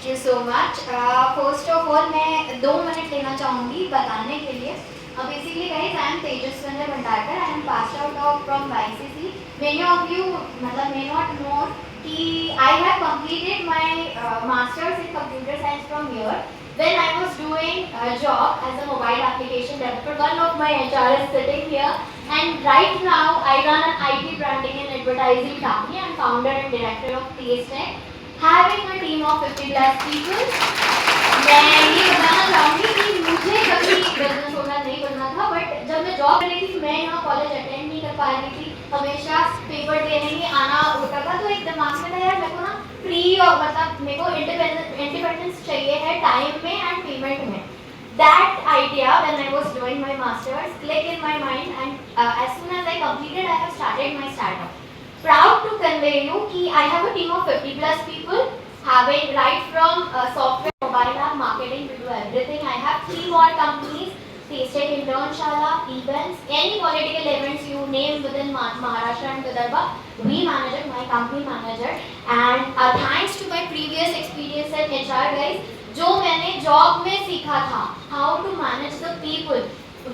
You so much. First of all मैं 2 minute लेना चाहूँगी बताने के लिए। Basically guys I am Tejaswini Bhandarkar, I am pass out of from YCC। Many of you मतलब मे नॉट नो कि I have completed my masters in computer science from here when I was doing a job as a mobile application developer. One of my HR is sitting here, and right now I run an IT branding and advertising company. I'm founder and director of TSTech, having a team of 50 plus people. मैं ये बताना चाहूँगी कि मुझे कभी business owner नहीं बनना था, बट जब मैं जॉब कर रही थी मैं यहाँ कॉलेज अटेंड नहीं कर पा रही थी, हमेशा पेपर देने ही आना होता था। तो एक दिमाग में था यार मेरे को ना फ्री और मतलब मेरे को इंडिपेंडेंस चाहिए है टाइम में एंड पेमेंट में। That idea when I was doing my masters clicked in my mind, and as soon as I completed I have started my startup. Proud to convey you कि I have a team of 50 plus people, having right from software, mobile app, marketing to do everything. I have 3 more companies: TasteTech, Internshala, events, any political events you name within Maharashtra and Vidarbha, we manage it, my company manager. And thanks to my previous experience at HR guys, जो मैंने job में सीखा था, how to manage the people,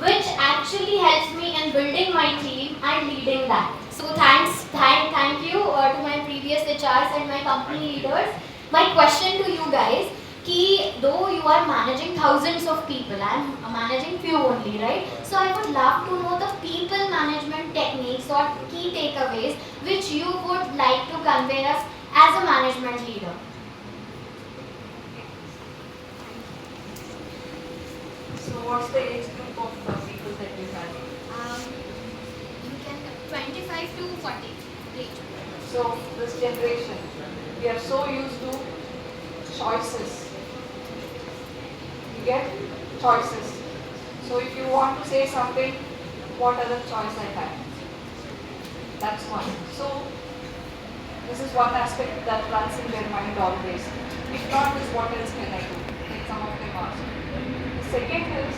which actually helps me in building my team and leading that. So thank you to my previous HRs and my company leaders. My question to you guys, कि though you are managing thousands of people, I am managing few only, right? So I would love to know the people management techniques or key takeaways which you would like to convey us as a management leader. So what's the age group of people that you have? You can 25 to 40. Great. So this generation, we are so used to choices. You get choices. So if you want to say something, what other choice I have? That's one. So this is one aspect that runs in their mind always. If not this, what else can I do? Like some of them ask. The second is,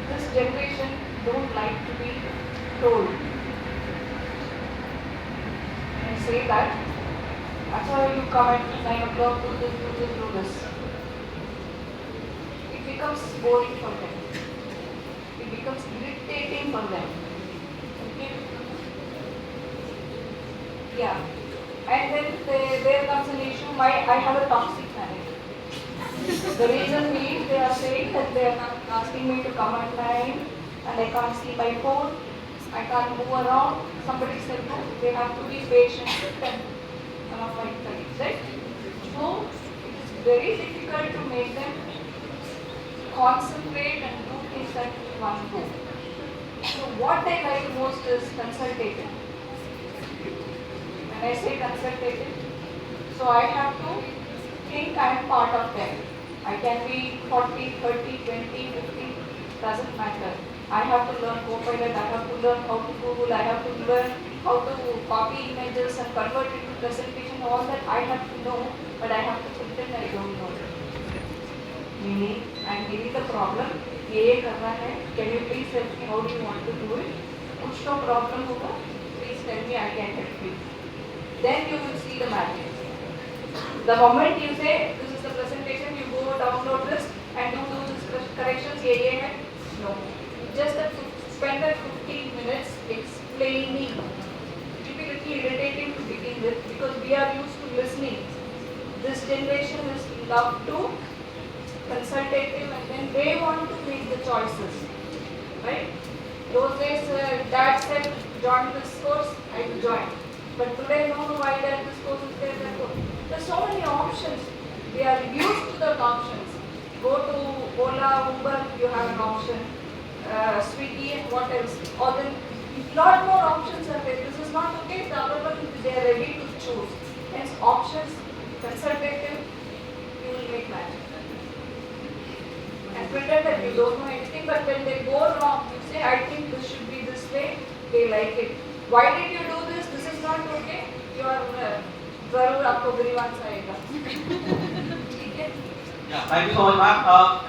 this generation don't like to be told. And say that, that's why you come at 9 o'clock, do this, do this, do this. It becomes boring for them. It becomes irritating for them. Okay? Yeah. And then there comes an issue, I have a toxic manager. The reason being, they are saying that they are asking me to come at 9 and I can't see my phone, I can't move around. Somebody said no, they have to be patient with them. One of my colleagues said. So it is very difficult to make them concentrate and do things at one go. So what they like most is consultative. When I say consultative, so I have to think I am part of them. I can be 40, 30, 20, 50, doesn't matter. I have to learn Copilot, I have to learn how to Google, I have to learn how to copy images and convert it to presentation, all that I have to know, but I have to pretend I don't know it. Meaning, I am giving the problem, ये करना है, can you please help me, how do you want to do it? कुछ तो problem होगा, please tell me, I can help you. Then you will see the magic. The moment you say, this is the presentation, you go download this and you do this corrections, ये है, no. Just spend that 15 minutes explaining. It will be a little irritating to begin with because we are used to listening. This generation is love to consultative and then they want to make the choices. Right? Those days dad said join this course, I will join. But today no, why that this course is there, that course. There are so many options. We are used to the options. Go to Ola, Uber, you have an option. Swiggy and what else? Or then lot more options are there. This is not okay. The other one they are ready to choose. Hence options, consultative, you will make magic. And pretend that you don't know anything, but when they go wrong, you say, I think this should be this way, they like it. Why did you do this? This is not okay. You are जरूर आपको grievance आएगा. ठीक है? Yeah, thank you so much, ma'am.